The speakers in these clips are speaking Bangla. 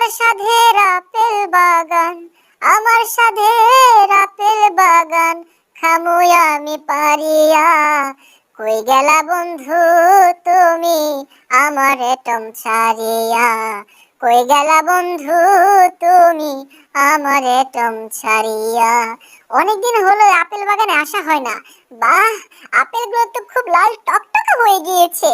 আমার সাধের আপেল বাগান, আমার সাধের আপেল বাগান, খামু আমি পারিয়া। কই গেলা বন্ধু তুমি আমারে টম ছাড়িয়া, কই গেলা বন্ধু তুমি আমারে টম ছাড়িয়া। অনেকদিন হলো আপেল বাগানে আসা হয় না। বাহ, আপেলগুলো তো খুব লাল টকটকে হয়ে গিয়েছে।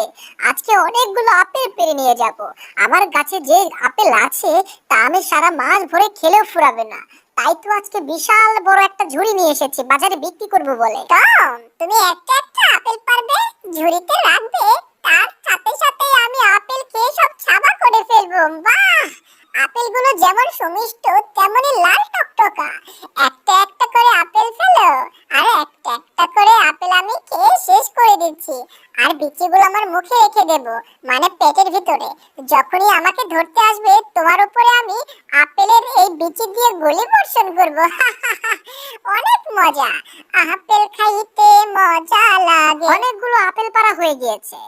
আজকে অনেকগুলো আপেল পেড়ে নিয়ে যাব। আমার গাছে যে আপেল আছে তা আমি সারা মাস ভরে খেলেও ফুরাবে না। তাই তো আজকে বিশাল বড় একটা ঝুড়ি নিয়ে এসেছি বাজারে বিক্রি করব বলে। টম, তুমি একটা একটা আপেল পারবে, ঝুড়িতে রাখবে, তার সাথে সাথে আমি আপেল খেয়ে সব ছাবা করে ফেলবো। বাহ, আপেলগুলো যেমন সুমিষ্ট তেমনি লাল টকটকা। একটা একটা করে আপেল ফেলো, আর একটা একটা করে আপেল আমি খেয়ে শেষ করে দিচ্ছি। আর বিচিগুলো আমার মুখে রেখে দেব, মানে পেটের ভিতরে। যখনই আমাকে ধরতে আসবে তোমার উপরে আমি আপেলের এই বিচি দিয়ে গুলি বর্ষণ করব। অনেক মজা, আপেল খাইতে মজা লাগে। অনেকগুলো আপেল পাড়া হয়ে গিয়েছে,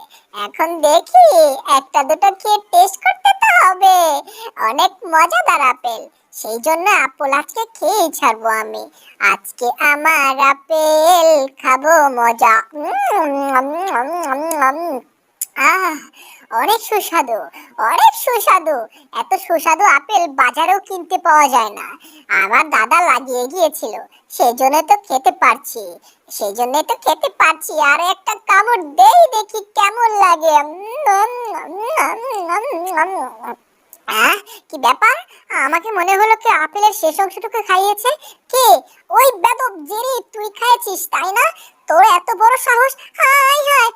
এখন দেখি একটা দুটো খেয়ে টেস্ট করতে তো হবে। অনেক মজাদার আপেল, সেই জন্য আপেল আজকে খেয়েই ছাড়বো আমি। আজকে আমার আপেল খাবো মজা। আহ, অনেক সুস্বাদু, অনেক সুস্বাদু। এত সুস্বাদু আপেল বাজারেও কিনতে পাওয়া যায় না। আমার দাদা লাগিয়ে গিয়েছিল, সেই জন্য তো খেতে পারছি, সেই জন্য তো খেতে পারছি। আর একটা কামড় দেই দেখি কেমন লাগে। আহ, কি ব্যাপার? আমাকে মনে হলো কি আপেলের শেষ অংশটুকু খাইয়েছে। কে? ওই বেদব জেরি, তুই খাইছিস তাই না? তোর এত বড় সাহস! হায় হায়,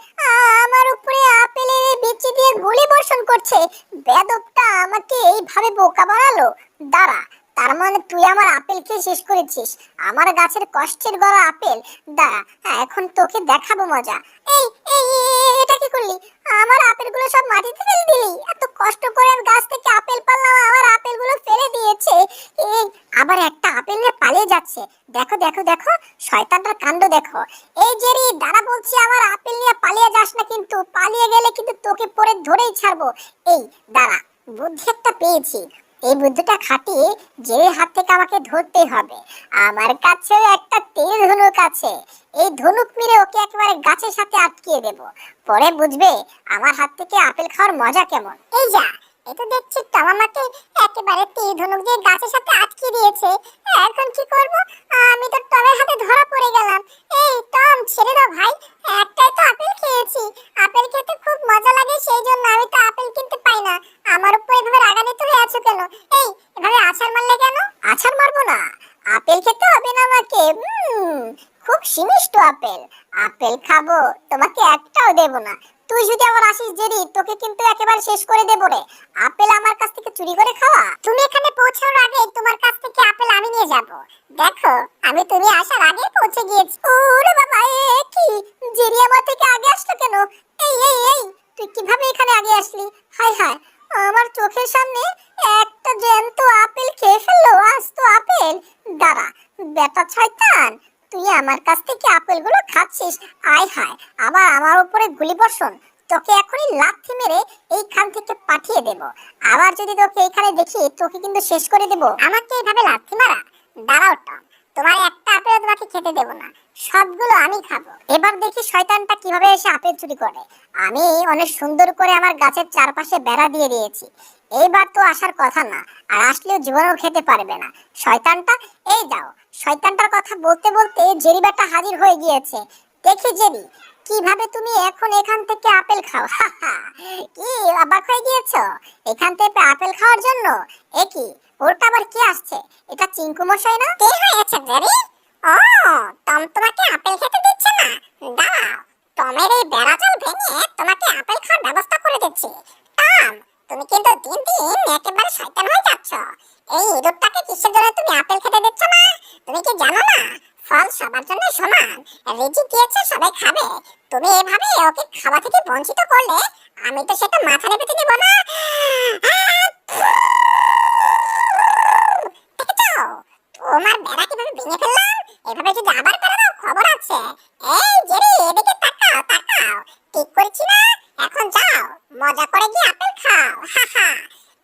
আমার উপরে আপেলের বিচি দিয়ে গুলি বর্ষণ করছে। বেদবটা আমাকে এইভাবে বোকা বানালো। দাঁড়া, তার মানে তুই আমার আপেল খেয়ে শেষ করেছিস, আমার গাছের কষ্টের গড়া আপেল। দাঁড়া, এখন তোকে দেখাবো মজা। এই এই এই, এটা কি করলি? আমার আপেলগুলো সব মাটিতে ফেলে দিলি। এত কষ্ট করে আমি গাছ থেকে আপেল পারলাম, আমার আপেলগুলো ফেলে দিয়েছে। এই আবার একটা আপেল নিয়ে পালিয়ে যাচ্ছে। দেখো দেখো দেখো, শয়তানটার কাণ্ড দেখো। এই জেরি, দাঁড়া বলছি, আমার আপেল নিয়ে পালিয়ে যাস না, কিন্তু পালিয়ে গেলে কিন্তু তোকে পরে ধরেই ছাড়বো। এই দাঁড়া, বুদ্ধি একটা পেয়েছি। এই বুদ্ধিটা খাটিয়ে জেরির হাত থেকে আমাকে ধরতেই হবে। আমার কাছেও একটা তীর ধনুক আছে, এই ধনুক মেরে ওকে একেবারে গাছের সাথে আটকিয়ে দেব। পরে বুঝবে আমার হাত থেকে আপেল খাওয়ার মজা কেমন। এই যা, এটা দেখছি টম আমাকে একেবারে তীর ধনুক দিয়ে গাছের সাথে আটকে দিয়েছে। এখন কি করব? আমি তো টমের হাতে ধরা পড়ে গেলাম। এই টম, ছেড়ে দাও ভাই, একটাই তো আপেল খেয়েছি। আপেল খেতে খুব মজা লাগে, সেই জন্য। আমি তো আপেল কিনতে পাই না। আমার উপর এভাবে রাগান্বিত হয়ে আছো কেন? এই, এভাবে আছাড় মারলে কেন? আছাড় মারবো না, আপেল খেতে হবে না আমাকে। খুব মিষ্টি আপেল, আপেল খাবো, তোমাকে একটাও দেব না। তুই যদি আবার আসিস জেরি, তোকে কিন্তু একেবারে শেষ করে দেবো রে। আপেল আমার কাছ থেকে চুরি করে খাওয়া? তুমি এখানে পৌঁছানোর আগে তোমার কাছ থেকে আপেল আমি নিয়ে যাব। দেখো, আমি তুমি আসার আগে পৌঁছে গিয়েছি। ওরে বাবা, এ কি? জেরি আমার থেকে আগে আসলো কেন? এই এই এই, তুই কিভাবে এখানে আগে আসলি? হায় হায়, আমার চোখের সামনে একটা জ্যান্ত আপেল খেয়ে ফেললো। আস্ত আপেল! দাঁড়া, বেটা শয়তান, তুই আমার কাছ থেকে আপেলগুলো খাচ্ছিস? আয় হায়, আবার আমার উপরে গুলি বর্ষণ! তোকে এখনই লাথি মেরে এইখান থেকে পাঠিয়ে দেব। আবার যদি তোকে এখানে দেখি, তোকে কিন্তু শেষ করে দেব। আমাকে এইভাবে লাথি মারা? দাঁড়াও টম, তোমার একটা আপেল তোমাকে খেতে দেব না, সবগুলো আমি খাবো। এবার দেখি শয়তানটা কিভাবে এসে আপেল চুরি করে। আমি অনেক সুন্দর করে আমার গাছের চারপাশে বেড়া দিয়ে দিয়েছি, এইবার তো আসার কথা না। আর আসলেও জীবনেও খেতে পারবে না শয়তানটা। এই যাও, শয়তানটার কথা বলতে বলতে জেরি বেটা হাজির হয়ে গিয়েছে। দেখি জেরি, কিভাবে তুমি এখন এখান থেকে আপেল খাও? কি অবাক হয়ে গিয়েছো এখান থেকে আপেল খাওয়ার জন্য? এ কি, ওটা আবার কি আসছে? এটা চিঙ্কু মশাই না? কে হয়েছে জেরি? ও, টম তোমাকে আপেল খেতে দিচ্ছে না? দাঁড়াও, টমের এই বেড়াজাল ভেঙে তোমাকে আপেল খাওয়ার ব্যবস্থা করে দিচ্ছি। টম, তুমি কিন্তু দিন দিন একেবারে শয়তান হয়ে যাচ্ছ। এই ইঁদুরটাকে কিসের জন্য তুমি আপেল খেতে দিচ্ছ না? তুমি কি জানো না, ফল সবার জন্য সমান, রিজিক দিয়েছে সবাই খাবে। তুমি এভাবে ওকে খাওয়া থেকে বঞ্চিত করলে আমি তো সেটা মাথায় পেতে দেব না। দেখেছো তোমার বেড়া কিভাবে ভেঙে ফেললাম? এভাবে যদি আবার করে দাও, খবর আছে। এই জেরি, এদিকে তাকাও তাকাও, ঠিক করছি না? এখন যাও, মজা করে গিয়ে আপেল খাও। হা হা,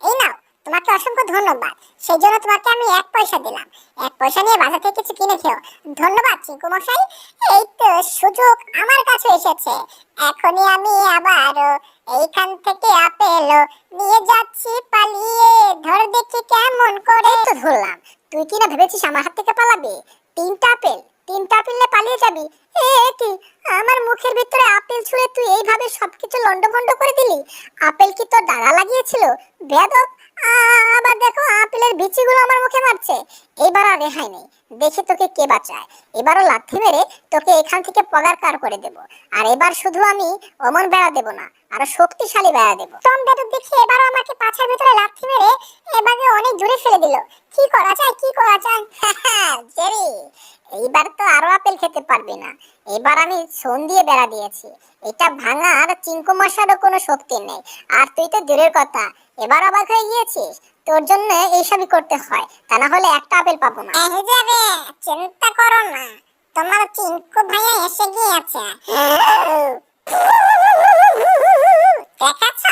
এই নাও তোমার তোমাকে অসংখ্য ধন্যবাদ। সেই জন্য তোমাকে আমি 1 পয়সা দিলাম। 1 পয়সা নিয়ে বাজার থেকে কিছু কিনে খেও। ধন্যবাদ চিঙ্কু মশাই। এই তো সুযোগ আমার কাছে এসেছে। এখনই আমি আবার এইখান থেকে আপেল নিয়ে যাচ্ছি পালিয়ে। ধর দেখি কেমন করে। তো ধরলাম। তুই কি না ভেবেছিস আমার হাত থেকে পালাবি? 3টা আপেল, 3টা আপেল নিয়ে পালিয়ে যাবি? কি আমার মুখের ভিতরে আপেল ছুঁড়ে তুই এইভাবে সবকিছু লন্ডভন্ড করে দিলি? আপেল কি তোর দাদা লাগিয়েছিল? বেয়াদব! আবার দেখো আপেলের বিচিগুলো আমার মুখে মারছে। এবার আর রেহাই নেই। দেখি তোকে কে বাঁচায়। এবারও লাথি মেরে তোকে এখান থেকে পগারকার করে দেব। আর এবার শুধু আমি অমন বেড়া দেব না, আরো শক্তিশালী বেড়া দেব। টম বেদব দেখি এবারও আমাকে পাছার ভিতরে লাথি মেরে এবারে অনেক দূরে ফেলে দিল। কি করা যায়, কি করা যায়? জেরি, এইবার তো আরো আপেল খেতে পারবি না। এবার আমি সোন দিয়ে বেড়া দিয়েছি। এটা ভাঙার চিঙ্কু মশারও কোনো শক্তি নেই। আর তুই তো দূরের কথা, এবার অবাক হয়ে গিয়েছিস। তোর জন্য এইসবই করতে হয়, তা না হলে একটা আপেল পাবো না। এই যে রে, চিন্তা করো না, তোমার চিঙ্কু ভাইয়া এসে গিয়েছে। দেখেছ,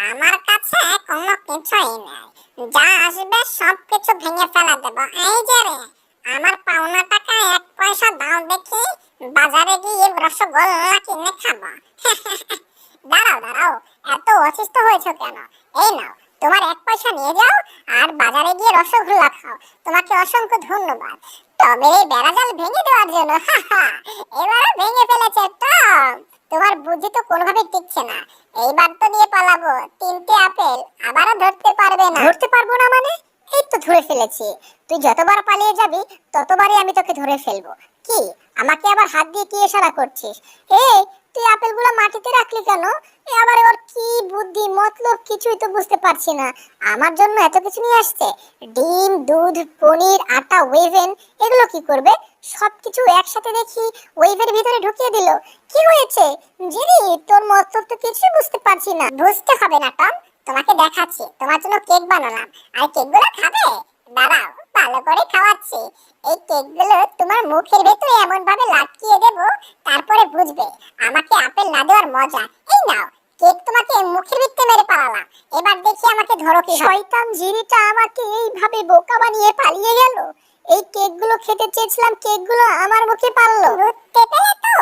আমার কাছে কোনো কিছুই নেই। যা আসবে সব কিছু ভেঙে ফেলা দেব। এই যে রে, আমার পাওনা টাকা 1 পয়সা দাও দেখি, বাজারে গিয়ে রসগোল্লা কিনে খাবো। দাঁড়াও দাঁড়াও, এত অসুস্থ হয়েছো কেন? এই নাও, তোমার 1 পয়সা নিয়ে যাও আর বাজারে গিয়ে রসগোল্লা খাও। তোমাকে অসংখ্য ধন্যবাদ টমের এই বেড়াজাল ভেঙে দেওয়ার জন্য। এবারও ভেঙে ফেলেছে টম। তোমার বুদ্ধি তো কোনোভাবে টিকছে না। এইবার তো নিয়ে পালাবো 3টে আপেল, আবারও ধরতে পারবে না। ধরতে পারবো না মানে? এই তো ধরে ফেলেছি। তুই যতবার পালিয়ে যাবি ততবারই আমি তোকে ধরে ফেলবো। কি আমাকে আবার হাত দিয়ে কি ইশারা করছিস? এই তুই আপেলগুলো মাটিতে রাখলি কেন? আবার ওর কি বুদ্ধি মতলব কিছুই তো বুঝতে পারছি না। আমার জন্য এত কিছু নিয়ে আসছে, ডিম, দুধ, পনির, আটা, ওয়েভেন, এগুলো কি করবে? সবকিছু একসাথে দেখি ওয়েভের ভিতরে ঢুকিয়ে দিল। কি হয়েছে জিনি? তোর মতলব তো কিছুই বুঝতে পারছি না। বুঝতে হবে না টম, তোমাকে দেখাচ্ছি। তোমার জন্য কেক বানালাম, আর কেকগুলো খাবে? দাঁড়াও, ভালো করে খাওয়াচ্ছি। এই কেকগুলো তোমার মুখের ভেতরে এমন ভাবে লাটকিয়ে দেব, তারপরে বুঝবে আমাকে আপেল না দেওয়ার মজা। এই নাও, কেক তোমাকে মুখের ভিতরে মেরে পালালাম। এবার দেখি আমাকে ধরো কি। শয়তান জিনিটা আমাকে এইভাবে বোকা বানিয়ে পালিয়ে গেল। এই কেকগুলো খেতে চেয়েছিলাম, কেকগুলো আমার মুখে পারলো। বুঝতে পেলে তো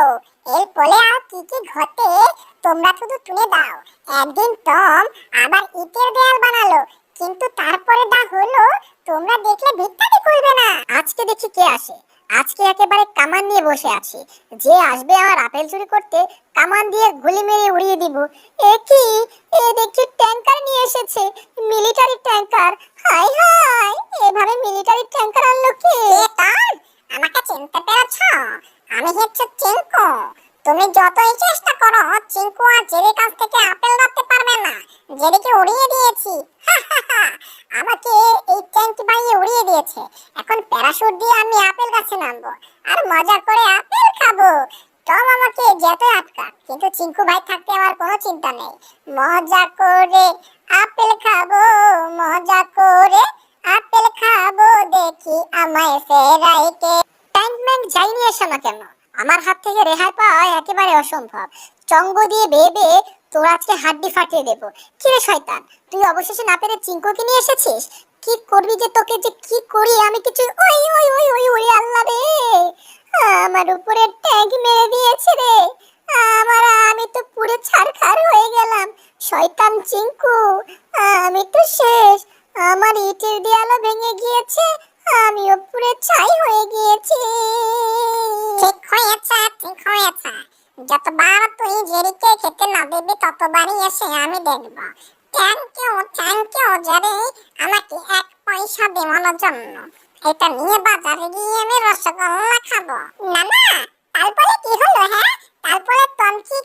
এর ফলে আর কি কি ঘটে তোমরা শুধু শুনে দাও। একদিন টম আবার ইটের দেয়াল বানালো, কিন্তু তারপরে দা হলো তোমরা দেখলে ভিত্তাটি করবে না। আজকে দেখি কে আসে। আজকে একেবারে কামান নিয়ে বসে আছি। যে আসবে আমার আপেল চুরি করতে, কামান দিয়ে গুলি মেরে উড়িয়ে দিব। এ কি, এ দেখি ট্যাঙ্কার নিয়ে এসেছে, মিলিটারি ট্যাঙ্কার। হাই হাই, এভাবে মিলিটারি ট্যাঙ্কার আনলো কে? আমাকে চিনতে পেরেছো? আমি হচ্ছে চিঙ্কু। তুমি যতই চেষ্টা করো, চিঙ্কু আর জেরির কাছ থেকে আপেল রাখতে পারবে না। জেরিকে উড়িয়ে দিয়েছি। আমাকে এই ট্যাঙ্ক বানিয়ে উড়িয়ে দিয়েছে। এখন প্যারাশুট দিয়ে আমি আপেল গাছে নামবো আর মজা করে আপেল খাবো। টম আমাকে যেতে আটকাক, কিন্তু চিঙ্কু ভাই থাকতে আমার কোনো চিন্তা নেই। মজা করে আপেল খাবো, মজা করে আপেল খাবো, দেখি আমায় ফেরাইতে। ট্যাঙ্ক ম্যাঙ্ক যাই নিয়ে এসো না কেন, আমার হাত থেকে রেহাই পাওয়া একেবারে অসম্ভব। চঙ্গ দিয়ে বেয়ে তোর আজকে হাড্ডি ফাটিয়ে দেবো। কি রে শয়তান, তুই অবশেষে না পেরে চিঙ্কুকে নিয়ে এসেছিস? কি করবি যে তোকে যে কি করি আমি কিছু। ওই ওই ওই ওই ওই আল্লাহ রে, আমার উপরে ট্যাঙ্ক মেরে দিয়েছে রে। আমি তো পুরো ছারখার হয়ে গেলাম। শয়তান চিঙ্কু, আমি তো শেষ। আমার ইটের দেয়ালও ভেঙে গিয়েছে, আমিও পুরো ছাই হয়ে গিয়েছি। ঠিক হয়েছে, ঠিক হয়েছে। যতবার তুই জেরিকে খেতে না দিবি ততবারই এসে আমি দেখব। থ্যাংক ইউ জেরি, আমাকে 1 পয়সা দেওয়ার জন্য। এটা নিয়ে বাজারে গিয়ে আমি রসগোল্লা খাবো। না না, তারপরে কি হলো? হ্যাঁ, তারপরে টম কি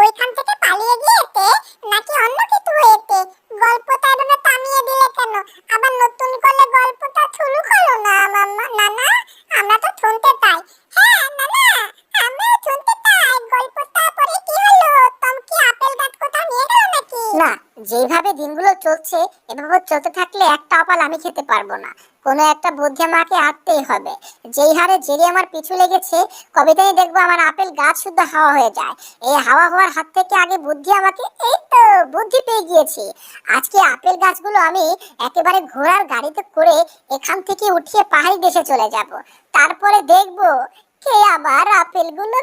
ওইখান থেকে পালিয়ে গিয়েছে নাকি অন্য কিছু হয়েছে? গল্পটা এভাবে থামিয়ে দিলে কেন? আবার নতুন করে গল্পটা শুরু করো না মাম্মা। না না, আমরা তো শুনতে চাই। হ্যাঁ না না, আমরাও শুনতে চাই গল্পটা। পরে কি হলো? টম কি আপেল গাছ কোথাও নিয়ে গেল নাকি? না, যেভাবে দিনগুলো চলছে, এভাবে চলতে থাকলে একটা আপেল আমি খেতে পারবো না। কোনো একটা বুদ্ধি আমাকে আঁটতেই হবে। যেই হারে জেরি আমার পিছু লেগেছে, কবিতায় দেখবো আমার আপেল গাছ শুদ্ধ হাওয়া হয়ে যায়। এই হাওয়া হওয়ার হাত থেকে আগে বুদ্ধি আমাকে, এই তো বুদ্ধি পেয়ে গিয়েছি। আজকে আপেল গাছগুলো আমি একেবারে ঘোড়ার গাড়িতে করে এখান থেকে উঠিয়ে পাহাড়ি দেশে চলে যাব। তারপরে দেখবো কে আবার আপেলগুলো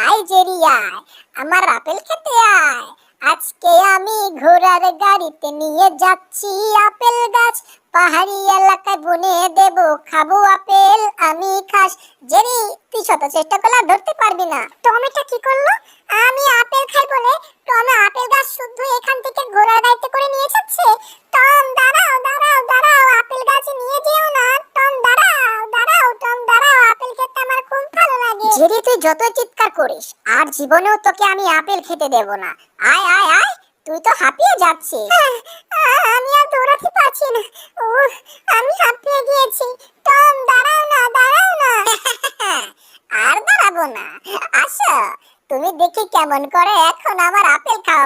আয় জেরি আয়, আমার আপেল খেতে আয়। আজকে আমি ঘোড়ার গাড়িতে নিয়ে যাচ্ছি আপেল গাছ, পাহাড়ি এলাকায় বনে দেব, খাবো আপেল আমি খাস। জেরি, তুই শত চেষ্টা করলে আর ধরতে পারবি না। টমেটো কি করলো? আমি আপেল খাই বলে টমে আপেল গাছ শুদ্ধ এখান থেকে ঘোড়ার গাড়িতে করে নিয়ে যাচ্ছে। টম দাঁড়াও দাঁড়াও দাঁড়াও, আপেল গাছে নিয়ে যেও না। টম দাঁড়াও দাঁড়াও, টম দাঁড়াও, আপেল খেতে আমার খুব ভালো লাগে। জেরি, তুই যতই চিৎকার করিস আর জীবনেও তোকে আমি আপেল খেতে দেব না। আয় আয় আয়, তুই তো হাঁপিয়ে যাচ্ছিস। আমি আর দৌড়াতে পারছি না, আমি হাঁপিয়ে গিয়েছি। টম দাঁড়াও না দাঁড়াও না। আর দাঁড়াবো না, আসো তুমি দেখি কেমন করে এখন আমার আপেল খাও।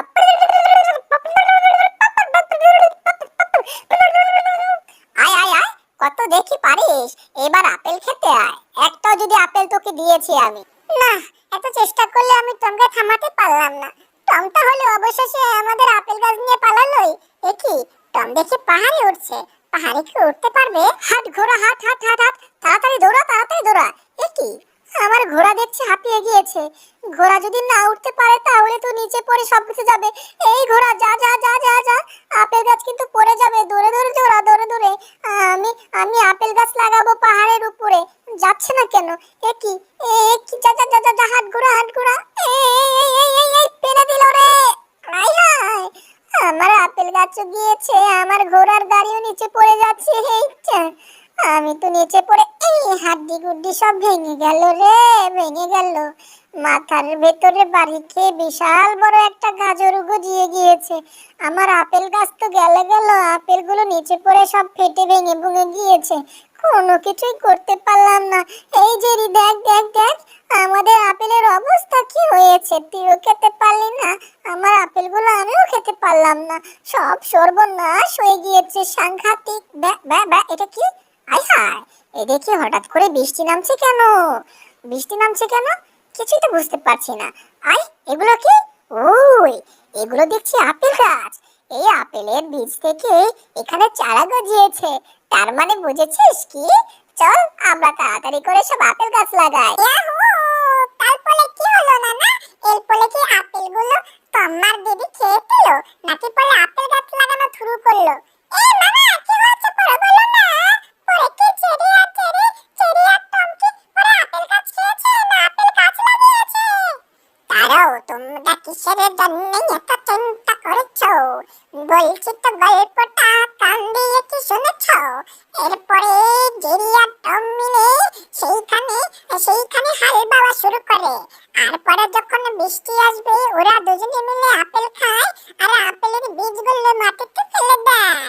আয় আয় আয়, কত দেখি পারিস, এবার আপেল খেতে আয়। একটাও যদি আপেল তোকে দিয়েছি আমি। না, এত চেষ্টা করলে আমি টমকে থামাতে পারলাম না। টমটা হলে অবশেষে আমাদের আপেল গাছ নিয়ে পালালোই। এ কি, টম দেখি পাহাড়ে উঠছে। পাহাড়ে কি উঠতে পারবে? হাট ঘোড়া হাট হাট হাট হাট, তাড়াতাড়ি দৌড়া তাড়াতাড়ি দৌড়া। এ কি, আমার ঘোড়া দেখছে হাঁপিয়ে গিয়েছে। ঘোড়া যদি না উঠতে পারে তাহলে তো নিচে পড়ে সব কিছু যাবে। এই ঘোড়া যা যা যা যা যা, আপেল গাছ কিন্তু পড়ে যাবে। দৌড়ে দৌড়ে দৌড়া দৌড়ে দৌড়ে। আমি আমি আপেল গাছ লাগাবো পাহাড়ের উপরে, যাচ্ছে না কেন? এ কি, যা যা যা যা, হাট ঘোড়া হাট ঘোড়া। এই পেরে দিল রে। আয় হায়, আমার আপেল গাছও গিয়েছে, আমার ঘোড়ার গাড়িও নিচে পড়ে যাচ্ছে। আমি তো নিচে পড়ে এই হাড্ডি গুড্ডি সব ভেঙে গেল রে, ভেঙে গেল। মাথার ভেতরে বাড়ি খেয়ে বিশাল বড় একটা গাজর গজিয়ে গিয়েছে। আমার আপেল গাছ তো গেলে গেল, আপেলগুলো নিচে পড়ে সব ফেটে ভেঙে ভুঙে গিয়েছে। কোনো কিছুই করতে পারলাম না। এই যে দেখ দেখ দেখ, আমাদের আপেলের অবস্থা কি হয়েছে। তুইও খেতে পারলি না, আমার আপেলগুলো আমিও খেতে পারলাম না। সব সর্বনাশ হয়ে গিয়েছে, সাংঘাতিক। এটা কি? আয় হায়, এ দেখি হঠাৎ করে বৃষ্টি নামছে কেন? বৃষ্টি নামছে কেন কিছুই তো বুঝতে পারছি না। আয়, এগুলো কি? ওই, এগুলো দেখছি আপেল গাছ। এই আপেলের বীজ থেকে এখানে চারা গজিয়েছে। তার মানে বুঝেছিস কি? চল আমরা তাড়াতাড়ি করে সব আপেল গাছ লাগাই। তারপরে কি হলো নানা? এরপরে কি আপেলগুলো তোমার দিদি খেয়ে ফেলো, নাকি পরে আপেল গাছ লাগানো শুরু করলো? এই নানা, কি হয়েছে পরে বলো না। পরে কি চেরি আর টমকি পরে আপেল গাছ খেয়েছে না আপেল গাছ লাগিয়েছে? তারাও তোমরা কিসের জন্য এত চিন্তা করেছো? বলছি তো গল্পটা কান দিয়ে কি শুনেছো? এরপরে জেরি আর টম মিলে সেইখানে হাল বাওয়া শুরু করে। আর পরে যখন বৃষ্টি আসবে ওরা দুজনে মিলে আপেল খায় আর আপেলের বীজগুলো মাটিতে ফেলে দেয়।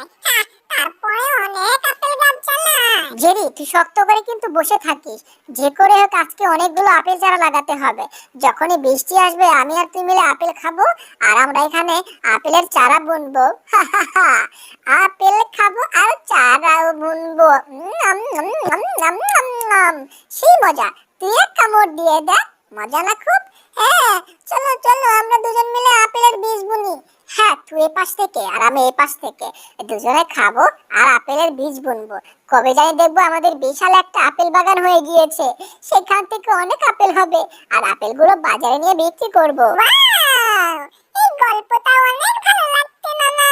তারপরে অনেক আপেল গাছ জ্বালায়। জেরি, তুই শক্ত করে কিন্তু বসে থাকিস। যে করে হোক আজকে অনেকগুলো আপেল চারা লাগাতে হবে। যখনই বৃষ্টি আসবে আমি আর তুই মিলে আপেল খাবো, আর আমরা এখানে আপেলের চারা বুনবো। আপেল খাবো আর চারাও বুনবো। সেই মজা, তুই এক কামড় দিয়ে দেখ, মজা না খুব? হ্যাঁ, চলো চলো আমরা দুজন মিলে আপেলের বীজ বুনি। হ্যাঁ, তুই এ পাশ থেকে আর আমি এ পাশ থেকে দুজনে খাবো আর আপেলের বীজ বুনবো। কবে জানি দেখবো আমাদের বিশাল একটা আপেল বাগান হয়ে গিয়েছে। সেখান থেকে অনেক আপেল হবে আর আপেলগুলো বাজারে নিয়ে বিক্রি করবো। এই গল্পটা অনেক ভালো লাগছে নানা।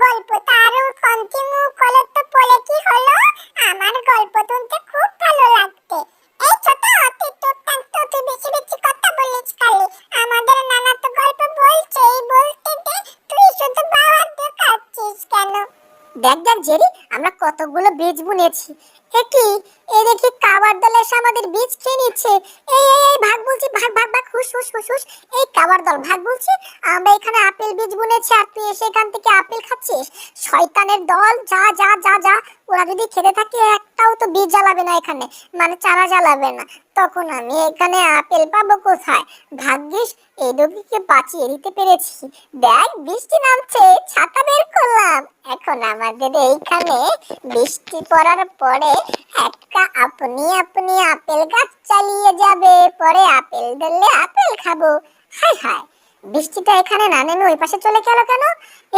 গল্পটা আরো কন্টিনিউ করলে তো পরে কি হলো? আমার গল্প শুনতে খুব ভালো লাগছে। এই ছোট, তুই বেশি বেশি কথা বলিস খালি। আমাদের নানা তো গল্প বলছেই, বলতে দে, তুই শুধু বাবার দেখাচ্ছিস কেন? দেখ দেখ জেরি, আমরা কতগুলো বীজ বুনেছি। এ কি, এ দেখি কাওয়ার দল এসে আমাদের বীজ খেয়ে নিচ্ছে। এই ভাগ বলছি, ভাগ ভাগ ভাগ, হুস হুস হুস হুস। এই কাওয়ার দল ভাগ বলছি, আমরা এখানে আপেল বীজ বুনেছি আর তুই এসে এখান থেকে আপেল খাচ্ছিস। শয়তানের দল, যা যা যা যা। ওরা যদি খেতে থাকে একটাও তো বীজ জ্বালাবে না এখানে, মানে চারা জ্বালাবে না। তখন আমি এখানে আপেল পাবো কোথায়? ভাগ্যিস এই রোগীকে বাঁচিয়ে দিতে পেরেছি। দেখ বৃষ্টি নামছে, ছাতা বের করলাম। এখন আমাদের এইখানে বৃষ্টি পড়ার পরে একটা আপনি আপনি আপেল গাছ চালিয়ে যাবে, পরে আপেল ধরলে আপেল খাবো। হায় হায়, বৃষ্টিটা এখানে না নেমে ওই পাশে চলে গেল কেন?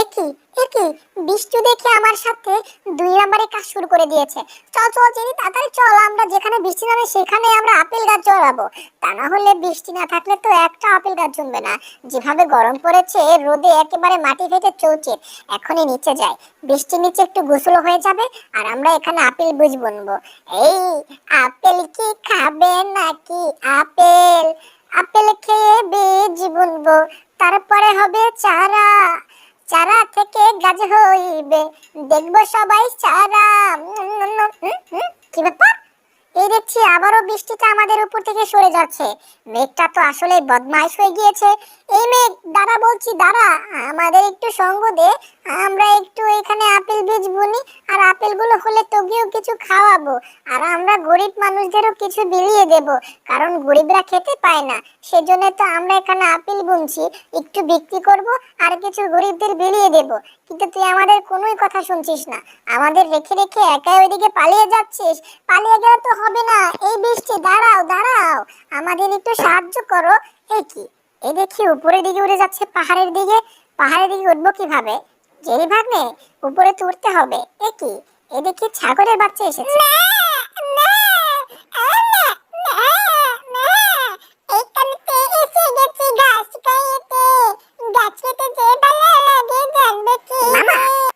একই একই, বৃষ্টি দেখে আমার সাথে 2 নম্বরে কাজ শুরু করে দিয়েছে। চল চল জেনি, তাড়াতাড়ি চল, আমরা যেখানে বৃষ্টি নামে সেখানে আমরা আপেল গাছ জড়াবো। তা না হলে বৃষ্টি না থাকলে তো একটা আপেল গাছ জমবে না। যেভাবে গরম পড়েছে, রোদে একেবারে মাটি ফেটে চৌচির। এখনই নিচে যাই, বৃষ্টির নিচে একটু গোসল হয়ে যাবে, আর আমরা এখানে আপেল বীজ বুনবো। এই আপেল কি খাবে নাকি? আপেল, আপেল খেয়ে বীজ বুনবো, তারপরে হবে চারা, চারা থেকে গাছ হইবে, দেখবো সবাই চারা। কি ব্যাপার? এই দেখছি আবারও বৃষ্টিটা আমাদের উপর থেকে সরে যাচ্ছে। মেঘটা তো আসলে বদমাইশ হয়ে গিয়েছে। এই মেঘ, দাঁড়া বলছি, দাঁড়া, আমাদের একটু সঙ্গ দে। আমরা একটু এখানে আপেল বীজ বুনি, আর আপেলগুলো হলে তোকেও কিছু খাওয়াবো। আর আমরা গরিব মানুষদেরও কিছু বিলিয়ে দেব, কারণ গরিবরা খেতে পায় না। সেজন্য তো আমরা এখানে আপেল বুনছি, একটু বিক্রি করব আর কিছু গরিবদের বিলিয়ে দেব। কিন্তু তুই আমাদের কোনোই কথা শুনছিস না, আমাদের রেখে রেখে একাই ওইদিকে পালিয়ে যাচ্ছিস। পালিয়ে গেলে তো হবে না। এই বৃষ্টি, দাঁড়াও দাঁড়াও, আমাদের একটু সাহায্য করো। এই কি, এই দেখি উপরের দিকে উড়ে যাচ্ছে, পাহাড়ের দিকে। পাহাড়ের দিকে উঠবো কিভাবে? জেরি ভাগ্নে, উপরে তো উঠতে হবে। এ কি, এই দেখি ছাগলের বাচ্চা এসেছে।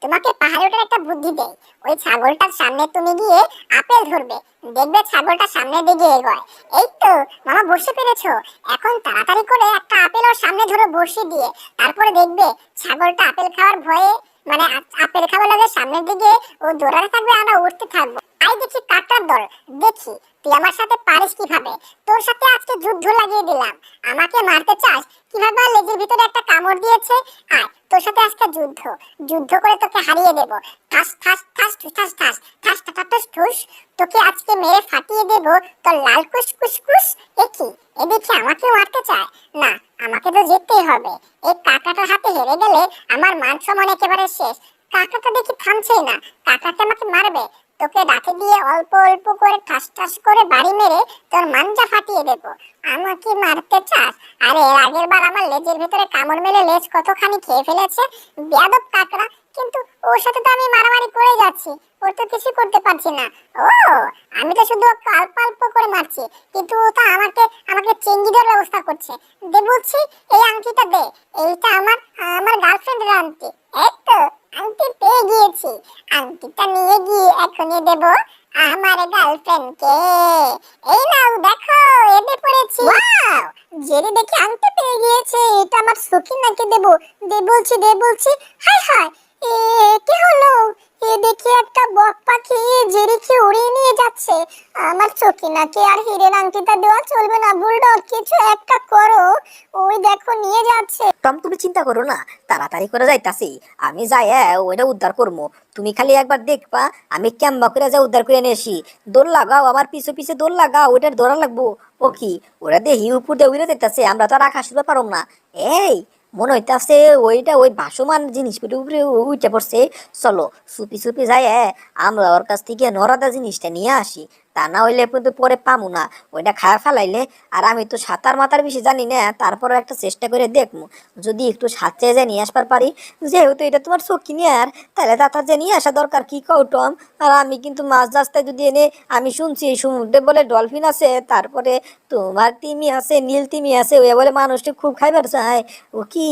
তোমাকে পাহাড়ে ওঠার একটা বুদ্ধি দেই। ওই ছাগলটার সামনে তুমি গিয়ে আপেল ধরবে, দেখবে ছাগলটা সামনের দিকে এগোয়। এই তো মামা, বসে পেরেছো। এখন তাড়াতাড়ি করে একটা আপেল ওর সামনে ধরো বসে দিয়ে, তারপরে দেখবে ছাগলটা আপেল খাওয়ার ভয়ে, মানে আপেল খাওয়ার লাগে সামনের দিকে ও দৌড়াতে থাকবে, আমরা উঠতে থাকবো। আই দেখি কাটার দল, দেখি তুই আমার সাথে পারিস কিভাবে। তোর সাথে আজকে যুদ্ধ লাগিয়ে দিলাম। আমাকে মারতে চাস কিভাবে? লেজের ভিতরে একটা কামড় দিয়েছে। আয়, তোর সাথে আজকে যুদ্ধ, যুদ্ধ করে তোকে হারিয়ে দেব। ঠাস ঠাস ঠাস ঠাস ঠাস ঠাস ঠাস ঠুস, তোকে আজকে মেরে ফাটিয়ে দেব তোর লাল কুস কুস কুস। দেখি এ দেখি আমাকে মারতে চায় না, আমাকে তো জিততেই হবে। এই কাকাটার হাতে হেরে গেলে আমার মান সম্মান একেবারে শেষ। কাকাটা দেখি থামছেই না, কাকাটা আমাকে মারবে। তোকে লাঠি দিয়ে অল্প অল্প করে ঠাস ঠাস করে বাড়ি মেরে তোর মাঞ্জা ফাটিয়ে দেব। আমাকে মারতে চাস? আরে এর আগের বার আমার লেজের ভিতরে কামড় মেরে লেজ কতখানি খেয়ে ফেলেছে বেয়াদব কাকড়া। কিন্তু ওর সাথে তো আমি মারামারি করে যাচ্ছি, ওর তো কিছু করতে পারছি না। ও, আমি তো শুধু অল্প অল্প করে মারছি, কিন্তু ও তো আমাকে আমাকে চেঙ্গি দেওয়ার ব্যবস্থা করছে। দে বলছি, এই আংটিটা দে। এইটা আমার আমার গার্লফ্রেন্ডের আংটি। এই তো আংটি পেয়ে গিয়েছি, আংটিটা নিয়ে গিয়ে এখনই দেব আমার গার্লফ্রেন্ডকে। এই নাও দেখো, এনে পড়েছি। ওয়াও, জেরি দেখি আংটি পেয়ে গিয়েছে। এটা আমার সখিনাকে দেব। দে বলছি, দে বলছি। হায় হায়, এ কি হলো? এ দেখি একটা বক পাখি জেরিকে উড়িয়ে নিয়ে যাচ্ছে। আমার সখিনাকে আর হিরের আংটিটা দেওয়া চলবে না। বুলডগ, কিছু একটা করো। ওই দেখো নিয়ে যাচ্ছে। টম, তুমি চিন্তা করো না, তাড়াতাড়ি করে যাইতাছি। আমি যাই ওইটা উদ্ধার করবো। তুমি খালি একবার দেখবা আমি কেমবা করে যা উদ্ধার করে নিয়ে আসি। দৌড় লাগাও, আমার পিছে পিছে দৌড় লাগাও, ওইটার ধরা লাগবো। ও কি, ওরা দেখি উপর দিয়ে উড়ে যেতেছে, আমরা তো আর আকাশ উড়তে পারব না। এই মনে হইতাছে ওইটা ওই ভাসমান জিনিসগুলো উপরে উঠে পড়ছে। চলো চুপি চুপি যাই আমরা ওর কাছ থেকে নরাদা জিনিসটা নিয়ে আসি। তা না হইলে কিন্তু পরে পামু না, ওইটা খায়া ফেলাইলে। আর আমি তো সাঁতার মাতার বেশি জানি না, তারপরে একটা চেষ্টা করে দেখবো যদি একটু সাঁতরে যে নিয়ে আসবার পারি। যেহেতু এটা তোমার চোখি নিয়ে, আর তাহলে তাতার যে নিয়ে আসা দরকার, কি কও টম? আর আমি কিন্তু মাছ রাস্তায় যদি এনে, আমি শুনছি এই সমুদ্রে বলে ডলফিন আছে, তারপরে তোমার তিমি আছে, নীল তিমি আছে, ওই বলে মানুষটি খুব খাইবার চায়। ও কি,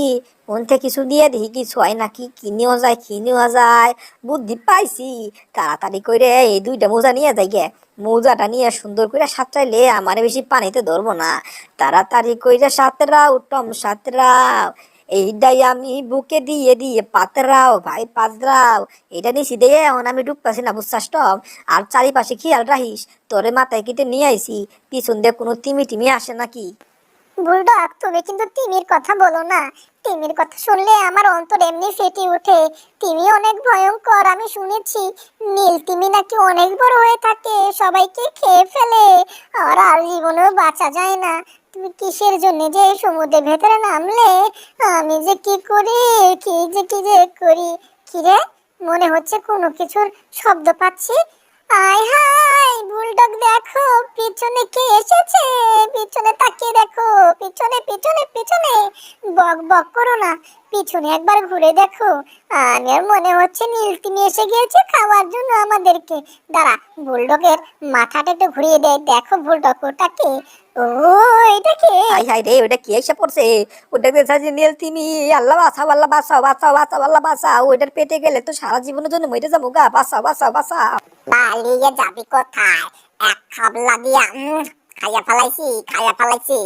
ওনতে কিছু দিয়ে দেখি কিছু হয় নাকি, কিনেও যায় কিনেও যায়। বুদ্ধি পাইছি, তাড়াতাড়ি করে এই 2টা মোজা নিয়ে যাই গে। মৌজাটা নিয়ে সুন্দর করে সাঁতরাইলে আমার বেশি পানিতে ধরবো না। তাড়াতাড়ি কইরা সাঁতরাও টম, সাঁতরাও। এইটাই আমি বুকে দিয়ে দিয়ে পাতরাও ভাই, পাতরাও। এটা নিছি দিয়ে এখন আমি ডুবতাছি না, বুঝছাস টম? আর চারিপাশে খেয়াল রাখিস, তোরে মাথায় কেটে নিয়ে আইছি, পিছন দিয়ে কোনো তিমি টিমি আসে নাকি। বুলডগ, তুমি কিন্তু তিমির কথা বলো না। তিমির কথা শুনলে আমার অন্তর এমনি ফেটে ওঠে। তিমি অনেক ভয়ঙ্কর, আমি শুনেছি নীল তিমি নাকি অনেক বড় হয়ে থাকে, সবাইকে খেয়ে ফেলে, আর জীবনেও বাঁচা যায় না। তুমি কিসের জন্য যে এই সমুদ্রের ভেতরে নামলে? আমি যে কি করি, কি যে করি। কিরে, মনে হচ্ছে কোনো কিছুর শব্দ পাচ্ছি। আয় হায়, বুলডগ দেখো পিছনে কে এসেছে, পিছনে তাকিয়ে দেখো, পিছনে পিছনে পিছনে। বক বক করো না, পিছনে একবার ঘুরে দেখো। আমার মনে হচ্ছে নীল তিমি এসে গিয়েছে খাওয়ার জন্য আমাদেরকে। দাঁড়া, বুলডগের মাথাটা একটু ঘুরিয়ে দেয়, দেখো বুলডগ ওটাকে। ও, এটা কে? হাই হাই রে, ওটা কি এসে পড়ছে? ওটা দেখছি নীল তিমি। আল্লাহ বাঁচাও, আল্লাহ বাঁচাও, বাঁচাও, বাঁচাও, আল্লাহ বাঁচাও। ওইটার পেটে গেলে তো সারা জীবনের জন্য মরে যাবো গা। বাঁচাও, বাঁচাও, বাঁচাও। পালিয়ে যাবি কোথায়? এক খাপ লাগিয়া খাইয়া ফেলাইছি, খাইয়া ফেলাইছি।